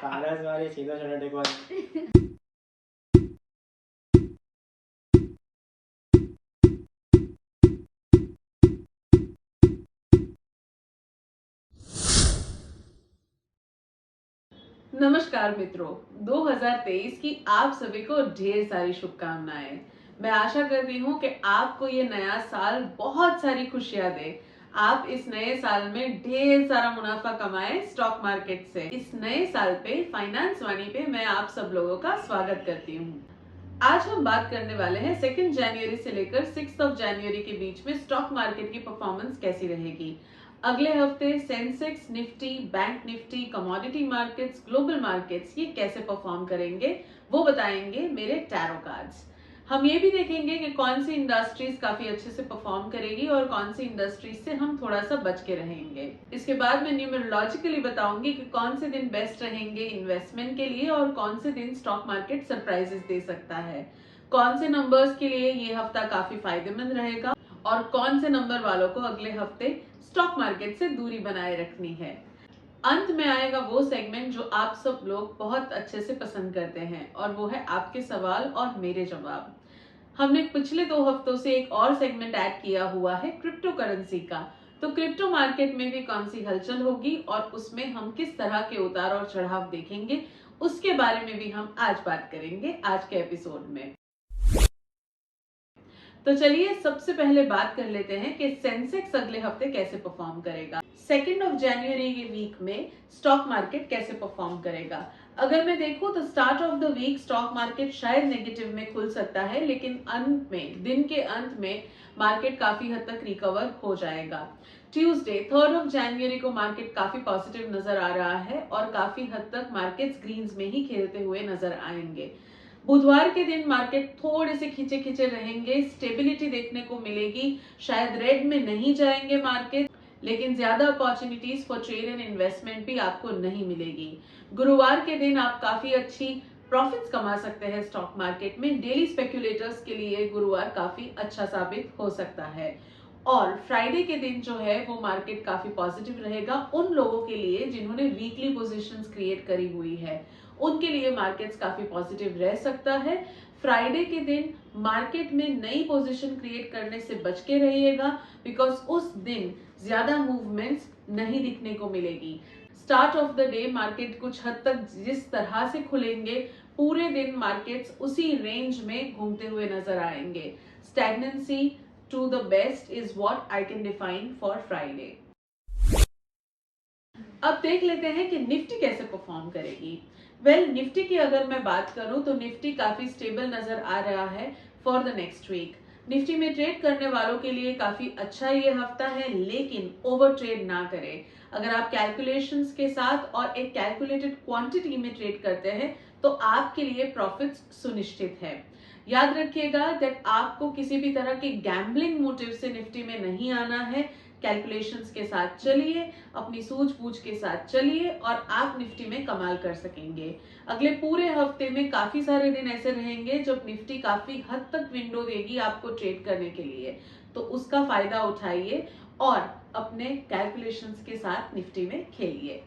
कालच मारी सीधा चढ़ा टेकवा। नमस्कार मित्रों, 2023 की आप सभी को ढेर सारी शुभकामनाएं। मैं आशा करती हूँ कि आपको ये नया साल बहुत सारी खुशियां दे। आप इस नए साल में ढेर सारा मुनाफा कमाएं स्टॉक मार्केट से। इस नए साल पे फाइनेंस वाणी पे मैं आप सब लोगों का स्वागत करती हूँ। आज हम बात करने वाले हैं 2 जनवरी से लेकर 6 जनवरी के बीच में स्टॉक मार्केट की परफॉर्मेंस कैसी रहेगी। अगले हफ्ते Sensex, Nifty, bank Nifty, commodity markets, global markets ये कैसे परफॉर्म करेंगे वो बताएंगे मेरे टैरो कार्ड्स। हम ये भी देखेंगे कि कौन सी इंडस्ट्रीज काफी अच्छे से परफॉर्म करेगी और कौन सी इंडस्ट्रीज से हम थोड़ा सा बच के रहेंगे। इसके बाद मैं न्यूमरोलॉजिकली बताऊंगी कि कौन से दिन बेस्ट रहेंगे इन्वेस्टमेंट के लिए और कौन से दिन स्टॉक मार्केट सरप्राइजेस दे सकता है। कौन से नंबर्स के लिए ये हफ्ता काफी फायदेमंद रहेगा और कौन से नंबर वालों को अगले हफ्ते स्टॉक मार्केट से दूरी बनाए रखनी है। अंत में आएगा वो सेगमेंट जो आप सब लोग बहुत अच्छे से पसंद करते हैं और वो है आपके सवाल और मेरे जवाब। हमने पिछले 2 हफ्तों से एक और सेगमेंट ऐड किया हुआ है क्रिप्टो करेंसी का। तो क्रिप्टो मार्केट में भी कौन सी हलचल होगी और उसमें हम किस तरह के उतार और चढ़ाव देखेंगे, उसके बारे में भी हम आज बात करेंगे आज के एपिसोड में। तो चलिए सबसे पहले बात कर लेते हैं कि सेंसेक्स अगले हफ्ते कैसे परफॉर्म करेगा। 2 जनवरी के वीक में स्टॉक मार्केट कैसे परफॉर्म करेगा। अगर मैं देखूं तो start of the week stock market शायद नेगेटिव में खुल सकता है, लेकिन अंत में, दिन के अंत में मार्केट काफी हद तक रिकवर हो जाएगा। ट्यूसडे 3 जनवरी को मार्केट काफी पॉजिटिव नजर आ रहा है और काफी हद तक मार्केट्स ग्रीन्स में ही खेलते हुए नजर आएंगे। बुधवार के दिन मार्केट थोड़े से खींचे खींचे रहेंगे, स्टेबिलिटी देखने को मिलेगी, शायद रेड में नहीं जाएंगे मार्केट, लेकिन ज्यादा opportunities for trade and investment भी आपको नहीं मिलेगी। गुरुवार के दिन आप काफी अच्छी प्रॉफिट्स कमा सकते हैं स्टॉक मार्केट में। डेली स्पेक्युलेटर्स के लिए गुरुवार काफी अच्छा साबित हो सकता है। और फ्राइडे के दिन जो है वो मार्केट काफी पॉजिटिव रहेगा उन लोगों के लिए जिन्होंने वीकली पोजीशंस क्रिएट करी हुई है, उनके लिए मार्केट्स काफी पॉजिटिव रह सकता है। फ्राइडे के दिन मार्केट में नई पोजीशन क्रिएट करने से बच के रहिएगा, बिकॉज उस दिन ज्यादा मूवमेंट्स नहीं दिखने को मिलेगी। Start of the day market कुछ हद तक जिस तरह से खुलेंगे, पूरे दिन मार्केट्स उसी रेंज में घूमते हुए नजर आएंगे। Stagnancy to the best is what I can define for Friday. अब देख लेते हैं कि निफ्टी कैसे परफॉर्म करेगी। निफ्टी की अगर मैं बात करूं तो निफ्टी काफी स्टेबल नजर आ रहा है for the next week. Nifty में ट्रेड करने वालों के लिए काफी अच्छा ये हफ्ता है, लेकिन ओवर ट्रेड ना करें। अगर आप कैलकुलेशंस के साथ और एक कैलकुलेटेड क्वांटिटी में ट्रेड करते हैं तो आपके लिए प्रॉफिट्स सुनिश्चित है। याद रखिएगा दैट आपको किसी भी तरह के गैम्बलिंग मोटिव से निफ्टी में नहीं आना है। कैलकुलेशंस के साथ चलिए, अपनी सूझबूझ के साथ चलिए और आप निफ्टी में कमाल कर सकेंगे। अगले पूरे हफ्ते में काफी सारे दिन ऐसे रहेंगे जब निफ्टी काफी हद तक विंडो देगी आपको ट्रेड करने के लिए, तो उसका फायदा उठाइए और अपने कैलकुलेशंस के साथ निफ्टी में खेलिए।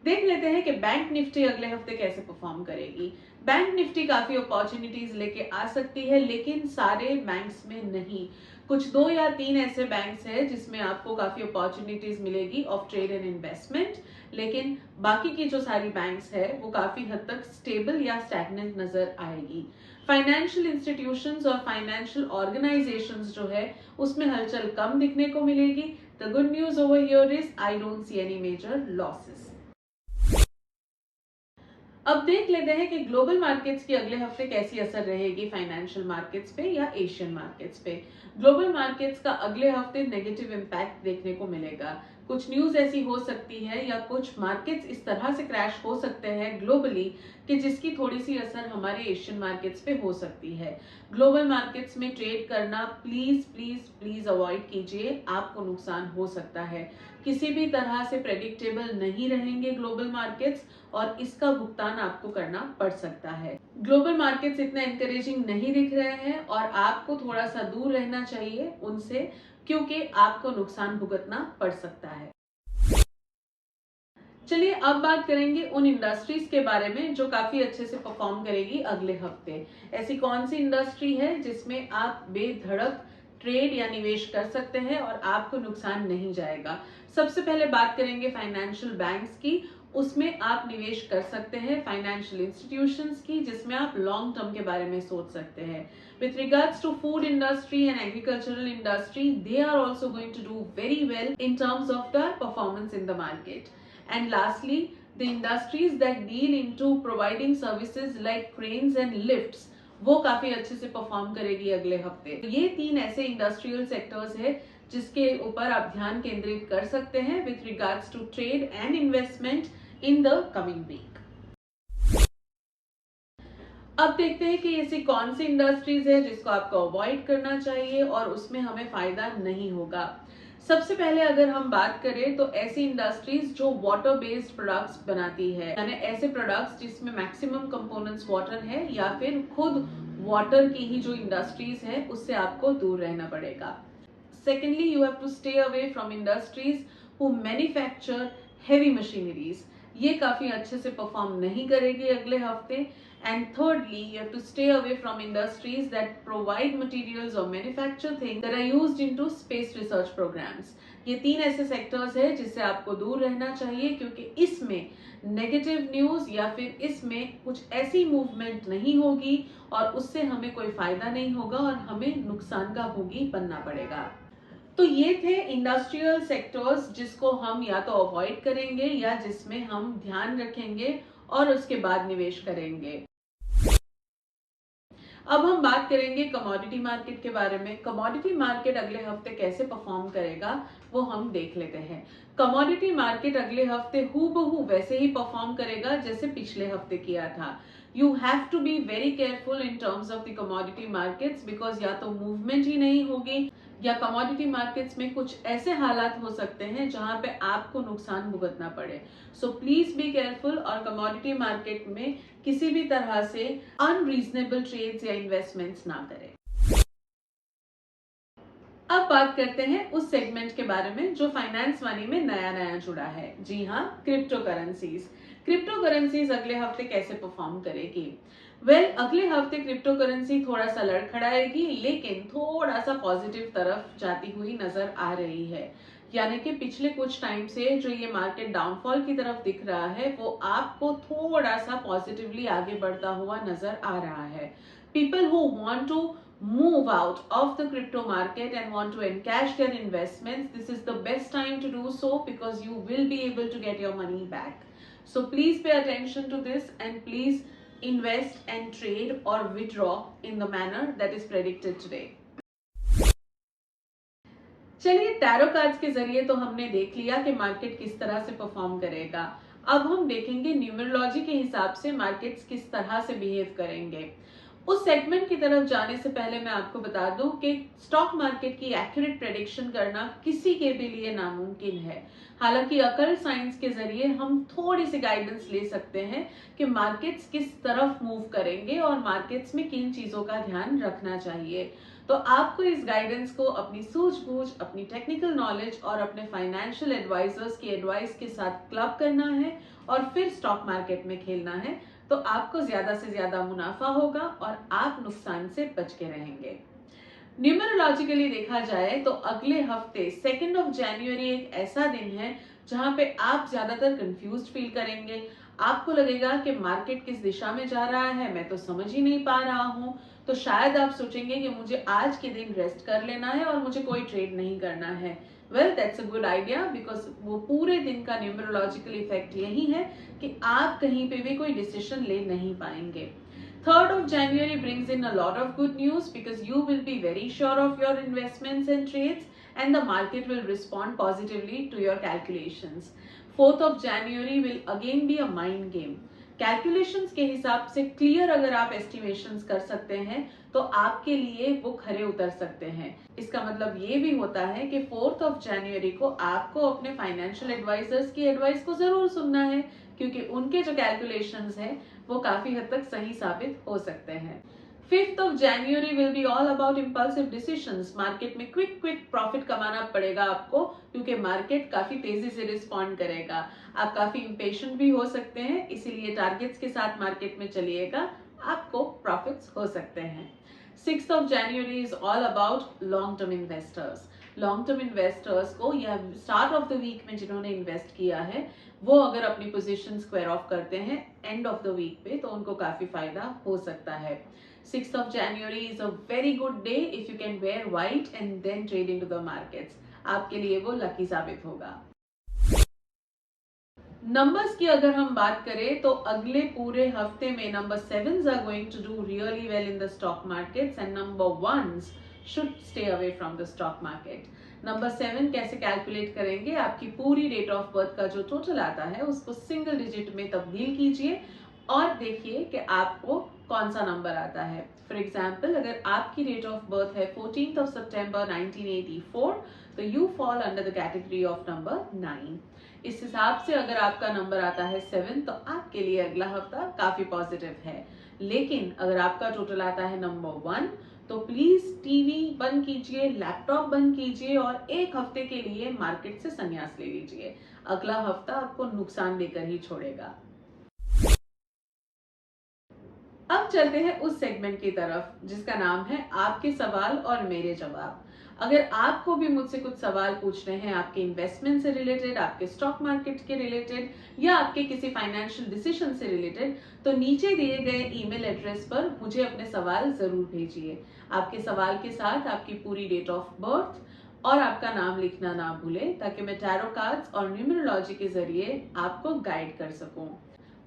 देख लेते हैं कि बैंक निफ्टी अगले हफ्ते कैसे परफॉर्म करेगी। बैंक निफ्टी काफी अपॉर्चुनिटीज लेके आ सकती है, लेकिन सारे बैंक्स में नहीं। कुछ 2 या 3 ऐसे बैंक्स हैं जिसमें आपको काफी अपॉर्चुनिटीज मिलेगी ऑफ ट्रेड एंड इन्वेस्टमेंट, लेकिन बाकी की जो सारी बैंक्स है वो काफी हद तक स्टेबल या स्टैग्नेंट नजर आएगी। फाइनेंशियल इंस्टीट्यूशंस और फाइनेंशियल ऑर्गेनाइजेशंस जो है उसमें हलचल कम दिखने को मिलेगी। The good news over here is I don't see any major losses. अब देख लेते हैं कि ग्लोबल मार्केट्स की अगले हफ्ते कैसी असर रहेगी फाइनेंशियल मार्केट्स पे या एशियन मार्केट्स पे। ग्लोबल मार्केट्स का अगले हफ्ते नेगेटिव इम्पैक्ट देखने को मिलेगा। कुछ न्यूज ऐसी हो सकती है या कुछ मार्केट्स इस तरह से क्रैश हो सकते हैं ग्लोबली कि जिसकी थोड़ी सी असर हमारे एशियन मार्केट्स पे हो सकती है। ग्लोबल मार्केट्स में ट्रेड करना प्लीज प्लीज प्लीज अवॉइड कीजिए, आपको नुकसान हो सकता है। किसी भी तरह से प्रेडिक्टेबल नहीं रहेंगे ग्लोबल मार्केट्स और इसका भुगतान आपको करना पड़ सकता है। ग्लोबल मार्केट्स इतना एनकरेजिंग नहीं दिख रहे हैं और आपको थोड़ा सा दूर रहना चाहिए उनसे, क्योंकि आपको नुकसान भुगतना पड़ सकता है। चलिए अब बात करेंगे उन इंडस्ट्रीज के बारे में जो काफी अच्छे से परफॉर्म करेगी अगले हफ्ते। ऐसी कौन सी इंडस्ट्री है जिसमें आप बेधड़क ट्रेड या निवेश कर सकते हैं और आपको नुकसान नहीं जाएगा। सबसे पहले बात करेंगे फाइनेंशियल बैंक्स की, उसमें आप निवेश कर सकते हैं। फाइनेंशियल इंस्टीट्यूशंस की, जिसमें आप लॉन्ग टर्म के बारे में सोच सकते हैं। With regards to food industry and agricultural industry, they are also going to do very well in terms of the performance in the market. And lastly, the industries that deal into providing services like cranes and lifts, वो काफी अच्छे से perform करेगी अगले हफ्ते। तो ये 3 ऐसे इंडस्ट्रियल सेक्टर्स है जिसके ऊपर आप ध्यान केंद्रित कर सकते हैं with regards to trade and investment in the coming week. अब देखते हैं कि ऐसी कौन सी इंडस्ट्रीज है जिसको आपको अवॉइड करना चाहिए और उसमें हमें फायदा नहीं होगा। सबसे पहले अगर हम बात करें तो ऐसी इंडस्ट्रीज जो वाटर बेस्ड प्रोडक्ट्स बनाती है, यानी ऐसे प्रोडक्ट्स जिसमें मैक्सिमम कंपोनेंट्स वाटर है या फिर खुद वाटर की ही जो इंडस्ट्रीज है उससे आपको दूर रहना पड़ेगा। Secondly, you have to stay away from industries who manufacture heavy machineries, ये काफी अच्छे से परफॉर्म नहीं करेगी अगले हफ्ते। And thirdly, you have to stay away from industries that provide materials or manufacture things that are used into space research programs. ये 3 ऐसे सेक्टर्स है जिससे आपको दूर रहना चाहिए, क्योंकि इसमें नेगेटिव न्यूज या फिर इसमें कुछ ऐसी मूवमेंट नहीं होगी और उससे हमें कोई फायदा नहीं होगा और हमें नुकसान का भोगी बनना पड़ेगा। तो ये थे इंडस्ट्रियल सेक्टर्स जिसको हम या तो अवॉइड करेंगे या जिसमें हम ध्यान रखेंगे और उसके बाद निवेश करेंगे। अब हम बात करेंगे कमोडिटी मार्केट के बारे में। कमोडिटी मार्केट अगले हफ्ते कैसे परफॉर्म करेगा वो हम देख लेते हैं। कमोडिटी मार्केट अगले हफ्ते हूबहू वैसे ही परफॉर्म करेगा जैसे पिछले हफ्ते किया था। You have to be very careful in terms of the commodity markets, because या तो मूवमेंट ही नहीं होगी या कमोडिटी मार्केट्स में कुछ ऐसे हालात हो सकते हैं जहां पे आपको नुकसान भुगतना पड़े। सो प्लीज बी केयरफुल और कमोडिटी मार्केट में किसी भी तरह से अनरीजनेबल ट्रेड्स या इन्वेस्टमेंट्स ना करें। अब बात करते हैं उस सेगमेंट के बारे में जो फाइनेंस मनी में नया नया जुड़ा है। जी हाँ, क्रिप्टो करेंसीज। क्रिप्टो करेंसीज अगले हफ्ते कैसे परफॉर्म करेगी? अगले हफ्ते क्रिप्टो करेंसी थोड़ा सा लड़खड़ाएगी, लेकिन थोड़ा सा पॉजिटिव तरफ जाती हुई नजर आ रही है। यानी कि पिछले कुछ टाइम से जो ये मार्केट डाउनफॉल की तरफ दिख रहा है वो आपको थोड़ा सा पॉजिटिवली आगे बढ़ता हुआ नजर आ रहा है। People who want to move out of the crypto market and want to encash their investments, this is the best time to do so because you will be able to get your money back. So please pay attention to this and please invest and trade or withdraw in the manner that is predicted today. चलिए, tarot cards के जरिए तो हमने देख लिया कि market किस तरह से परफॉर्म करेगा। अब हम देखेंगे न्यूमरोलॉजी के हिसाब से मार्केट्स किस तरह से बिहेव करेंगे। उस सेगमेंट की तरफ जाने से पहले मैं आपको बता दूं कि स्टॉक मार्केट की एक्यूरेट प्रेडिक्शन करना किसी के भी लिए नामुमकिन है। हालांकि अकल्ट साइंस के जरिए हम थोड़ी सी गाइडेंस ले सकते हैं कि मार्केट्स किस तरफ मूव करेंगे और मार्केट्स में किन चीजों का ध्यान रखना चाहिए। तो आपको इस गाइडेंस को अपनी सूझबूझ, अपनी टेक्निकल नॉलेज और अपने फाइनेंशियल एडवाइजर्स की एडवाइस के साथ क्लब करना है और फिर स्टॉक मार्केट में खेलना है, तो आपको ज्यादा से ज्यादा मुनाफा होगा और आप नुकसान से बच के रहेंगे। न्यूमरोलॉजिकली देखा जाए तो अगले हफ्ते 2 जनवरी एक ऐसा दिन है जहां पे आप ज्यादातर कंफ्यूज्ड फील करेंगे। आपको लगेगा कि मार्केट किस दिशा में जा रहा है, मैं तो समझ ही नहीं पा रहा हूं। तो शायद आप सोचेंगे कि मुझे आज के दिन रेस्ट कर लेना है और मुझे कोई ट्रेड नहीं करना है। Well, that's a good idea, because वो पूरे दिन का न्यूमरोलॉजिकल इफेक्ट यही है कि आप कहीं पे भी कोई डिसीजन ले नहीं पाएंगे। 3rd January brings in a lot of good news because you will be very sure of your investments and trades and the market will respond positively to your calculations. 4th January will again be a mind game. Calculations के हिसाब से clear अगर आप estimations कर सकते हैं तो आपके लिए वो खरे उतर सकते हैं। इसका मतलब ये भी होता है कि 4th जनवरी को आपको अपने फाइनेंशियल एडवाइजर्स की एडवाइस को जरूर सुनना है, क्योंकि उनके जो कैलकुलेशंस हैं वो काफी हद तक सही साबित हो सकते हैं। 5th of January will be all about impulsive decisions. Market में क्विक प्रॉफिट कमाना पड़ेगा आपको, क्योंकि मार्केट काफी तेजी से रिस्पॉन्ड करेगा। आप काफी इम्पेशेंट भी हो सकते हैं, इसीलिए टारगेट्स के साथ मार्केट में चलिएगा, आपको प्रॉफिट्स हो सकते हैं। 6th of January is all about long term investors. Long term investors को या स्टार्ट ऑफ द वीक में जिन्होंने इन्वेस्ट किया है, वो अगर अपनी पोजीशन स्क्वायर ऑफ करते हैं एंड ऑफ द वीक पे, तो उनको काफी फायदा हो सकता है। 6th of January is a very good day if you can wear white and then trade into the markets. आपके लिए वो लकी साबित होगा। नंबर्स की अगर हम बात करें तो अगले पूरे हफ्ते में number 7s are going to do really well in the stock markets and number 1s should stay away from the stock market. Number 7 कैसे कैलकुलेट करेंगे? आपकी पूरी डेट ऑफ बर्थ का जो टोटल आता है उसको सिंगल डिजिट में तब्दील कीजिए और देखिए कि आपको कौन सा नंबर आता है। फॉर एग्जाम्पल, अगर आपकी डेट ऑफ बर्थ है 14th of September 1984, तो you fall under the category of number 9। इस हिसाब से अगर आपका नंबर आता है 7, तो आपके लिए अगला हफ्ता काफी पॉजिटिव है। लेकिन अगर आपका टोटल आता है नंबर 1, तो प्लीज टीवी बंद कीजिए, लैपटॉप बंद कीजिए और एक हफ्ते के लिए मार्केट से संन्यास ले लीजिए। अगला हफ्ता आपको नुकसान देकर ही छोड़ेगा। अब चलते हैं उस सेगमेंट की तरफ जिसका नाम है आपके सवाल और मेरे जवाब। अगर आपको भी मुझसे कुछ सवाल पूछने हैं आपके इन्वेस्टमेंट से रिलेटेड, आपके स्टॉक मार्केट के रिलेटेड या आपके किसी फाइनेंशियल डिसीजन से रिलेटेड, तो नीचे दिए गए ईमेल एड्रेस पर मुझे अपने सवाल जरूर भेजिए। आपके सवाल के साथ आपकी पूरी डेट ऑफ बर्थ और आपका नाम लिखना ना भूलें, ताकि मैं टैरो कार्ड्स और न्यूमरोलॉजी के जरिए आपको गाइड कर सकूं।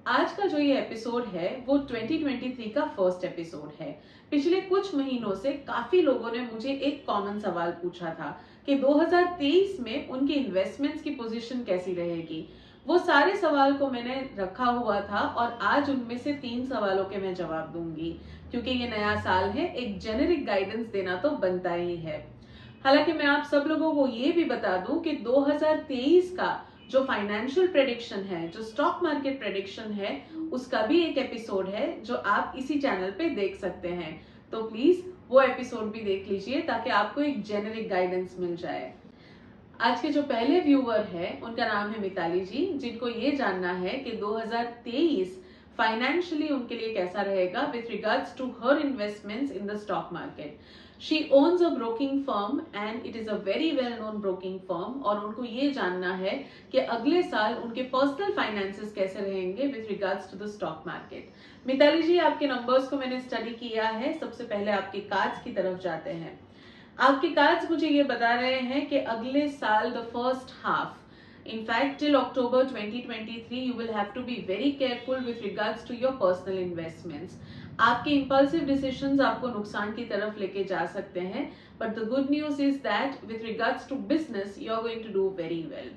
आज का जो ये एपिसोड है वो 2023 का फर्स्ट एपिसोड है। पिछले कुछ महीनों से काफी लोगों ने मुझे एक कॉमन सवाल पूछा था कि 2023 में उनकी इन्वेस्टमेंट्स की पोजीशन कैसी रहेगी। वो सारे सवाल को मैंने रखा हुआ था और आज उनमें से 3 सवालों के मैं जवाब दूंगी, क्योंकि ये नया साल है, एक जेनेरिक गाइडेंस देना तो बनता ही है। हालांकि मैं आप सब लोगों को ये भी बता दूं कि 2023 का जो फाइनेंशियल प्रेडिक्शन है, जो स्टॉक मार्केट प्रेडिक्शन है, उसका भी एक एपिसोड है जो आप इसी चैनल पे देख सकते हैं। तो प्लीज वो एपिसोड भी देख लीजिए ताकि आपको एक जेनेरिक गाइडेंस मिल जाए। आज के जो पहले व्यूअर है उनका नाम है मिताली जी, जिनको ये जानना है कि 2023 फाइनेंशियली उनके लिए कैसा रहेगा with regards to her investments in the stock market. She owns a broking firm and it is a very well known broking firm, और उनको ये जानना है कि अगले साल उनके पर्सनल फाइनेंसेस कैसे रहेंगे with regards to the stock market. Mitali ji, आपके नंबर्स को मैंने स्टडी किया है। सबसे पहले आपके कार्ड्स की तरफ जाते हैं। आपके कार्ड्स मुझे ये बता रहे हैं कि अगले साल the first half, in fact till October 2023 you will have to be very careful with regards to your personal investments. आपके impulsive decisions आपको नुकसान की तरफ लेके जा सकते हैं, but the good news is that with regards to business you are going to do very well.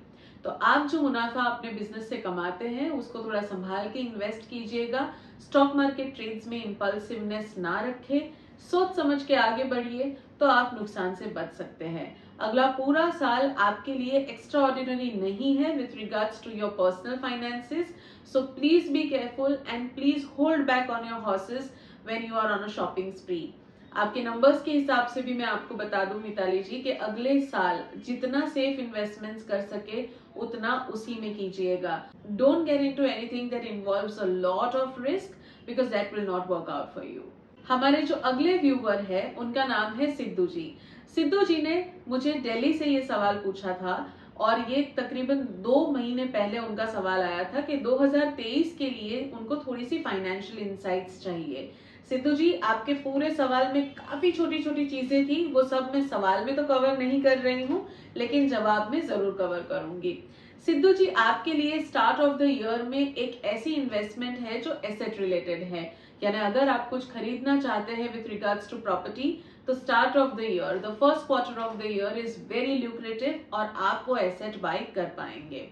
तो आप जो मुनाफा अपने बिजनेस से कमाते हैं उसको थोड़ा संभाल के इन्वेस्ट कीजिएगा। स्टॉक मार्केट ट्रेड्स में इंपल्सिवनेस ना रखें, सोच समझ के आगे बढ़िए, तो आप नुकसान से बच सकते हैं। अगला पूरा साल आपके लिए एक्स्ट्रा ऑर्डिनरी नहीं है with regards to your personal finances, so please be careful and please hold back on your horses when you are on a shopping spree. आपके नंबर्स के हिसाब से भी मैं आपको बता दूं मिताली जी कि अगले साल जितना सेफ इन्वेस्टमेंट्स कर सके उतना उसी में कीजिएगा। Don't get into anything that involves a lot of risk, because that will not work out for you. हमारे जो अगले व्यूवर है उनका नाम है सिद्धू जी। सिद्धू जी ने मुझे दिल्ली से ये सवाल पूछा था और ये तकरीबन 2 महीने पहले उनका सवाल आया था कि 2023 के लिए उनको थोड़ी सी फाइनेंशियल इंसाइट्स चाहिए। सिद्धू जी, आपके पूरे सवाल में काफी छोटी छोटी चीजें थी, वो सब मैं सवाल में तो कवर नहीं कर रही हूँ, लेकिन जवाब में जरूर कवर करूंगी। सिद्धू जी, आपके लिए स्टार्ट ऑफ द ईयर में एक ऐसी इन्वेस्टमेंट है जो एसेट रिलेटेड है, यानी अगर आप कुछ खरीदना चाहते हैं विथ रिगार्ड्स टू प्रॉपर्टी, तो start of the year, the first quarter of the year is very lucrative और आप वो एसेट बाय कर पाएंगे।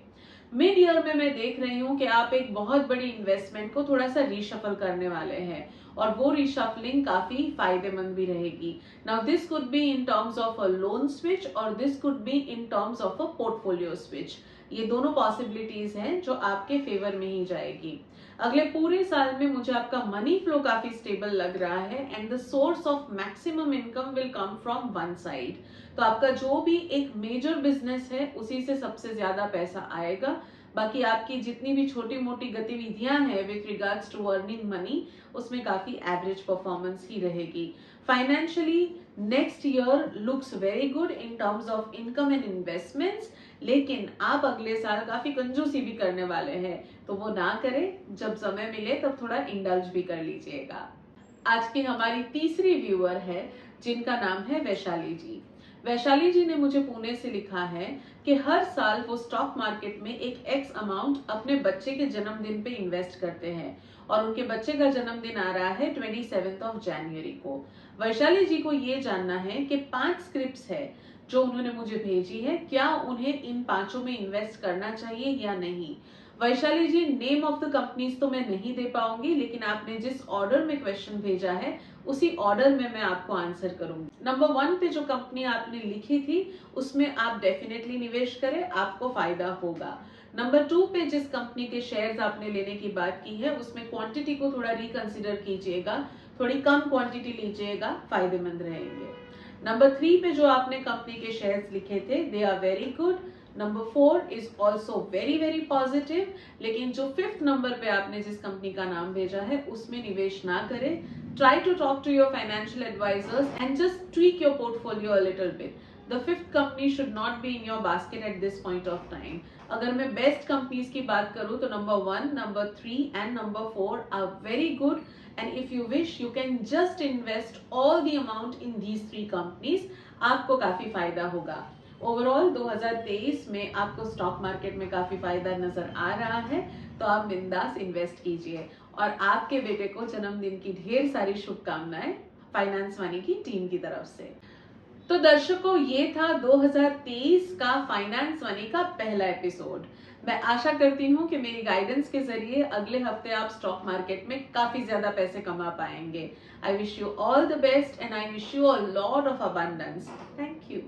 मिड ईयर में मैं देख रही हूँ कि आप एक बहुत बड़ी इन्वेस्टमेंट को थोड़ा सा रीशफल करने वाले हैं और वो रीशफलिंग काफी फायदेमंद भी रहेगी। Now this could be in terms of a loan switch और this could be in terms of a portfolio switch. ये दोनों पॉसिबिलिटीज हैं जो आपके फेवर में ही जाएगी। अगले पूरे साल में मुझे आपका मनी फ्लो काफी स्टेबल लग रहा है and the source of maximum income will come from one side. तो आपका जो भी एक मेजर बिजनेस है उसी से सबसे ज्यादा पैसा आएगा। बाकी आपकी जितनी भी छोटी मोटी गतिविधियां हैं with regards to earning money, उसमें काफी एवरेज परफॉर्मेंस ही रहेगी। Financially next year looks very good in terms of income and investments, लेकिन आप अगले साल काफी कंजूसी भी करने वाले हैं, तो वो ना करें। जब समय मिले तब थोड़ा इंडल्ज भी कर लीजिएगा। आज की हमारी तीसरी व्यूअर है जिनका नाम है वैशाली जी। वैशाली जी ने मुझे पुणे से लिखा है कि हर साल वो स्टॉक मार्केट में एक एक्स अमाउंट अपने बच्चे के जन्मदिन पे इन्वेस्ट करते हैं और उनके बच्चे का जन्मदिन आ रहा है 27 जनवरी को। वैशाली जी को ये जानना है कि 5 स्क्रिप्ट्स है जो उन्होंने मुझे भेजी है, क्या उन्हें इन पांचों में इन्वेस्ट करना चाहिए या नहीं। वैशाली जी, नेम ऑफ द कंपनीज तो मैं नहीं दे पाऊंगी, लेकिन आपने जिस ऑर्डर में क्वेश्चन भेजा है उसी ऑर्डर में मैं आपको आंसर करूंगी। नंबर 1 पे जो कंपनी आपने लिखी थी उसमें आप डेफिनेटली निवेश करें, आपको फायदा होगा। नंबर 2 पे जिस कंपनी के शेयर्स आपने लेने की बात की है उसमें क्वांटिटी को थोड़ा रिकंसिडर कीजिएगा, थोड़ी कम क्वांटिटी लीजिएगा, फायदेमंद रहेंगे। नंबर 3 पे जो आपने कंपनी के शेयर्स लिखे थे they are very good. Number 4 is also very very positive, लेकिन जो 5th नंबर पे आपने जिस कंपनी का नाम भेजा है उसमें निवेश ना करें। Try to talk to your financial advisers and just tweak your portfolio a little bit. The 5th company should not be in your basket at this point of time. अगर मैं बेस्ट कंपनीज की बात करूं तो number 1, number 3 and number 4 are very good, and if you wish you can just invest all the amount in these 3 companies, आपको काफी फायदा होगा। ओवरऑल 2023 में आपको स्टॉक मार्केट में काफी फायदा नजर आ रहा है, तो आप बिंदास इन्वेस्ट कीजिए और आपके बेटे को जन्मदिन की ढेर सारी शुभकामनाएं फाइनेंस मनी की टीम की तरफ से। तो दर्शकों, ये था 2023 का फाइनेंस मनी का पहला एपिसोड। मैं आशा करती हूँ कि मेरी गाइडेंस के जरिए अगले हफ्ते आप स्टॉक मार्केट में काफी ज्यादा पैसे कमा पाएंगे। I wish you all the best and I wish you a lot of abundance. Thank you.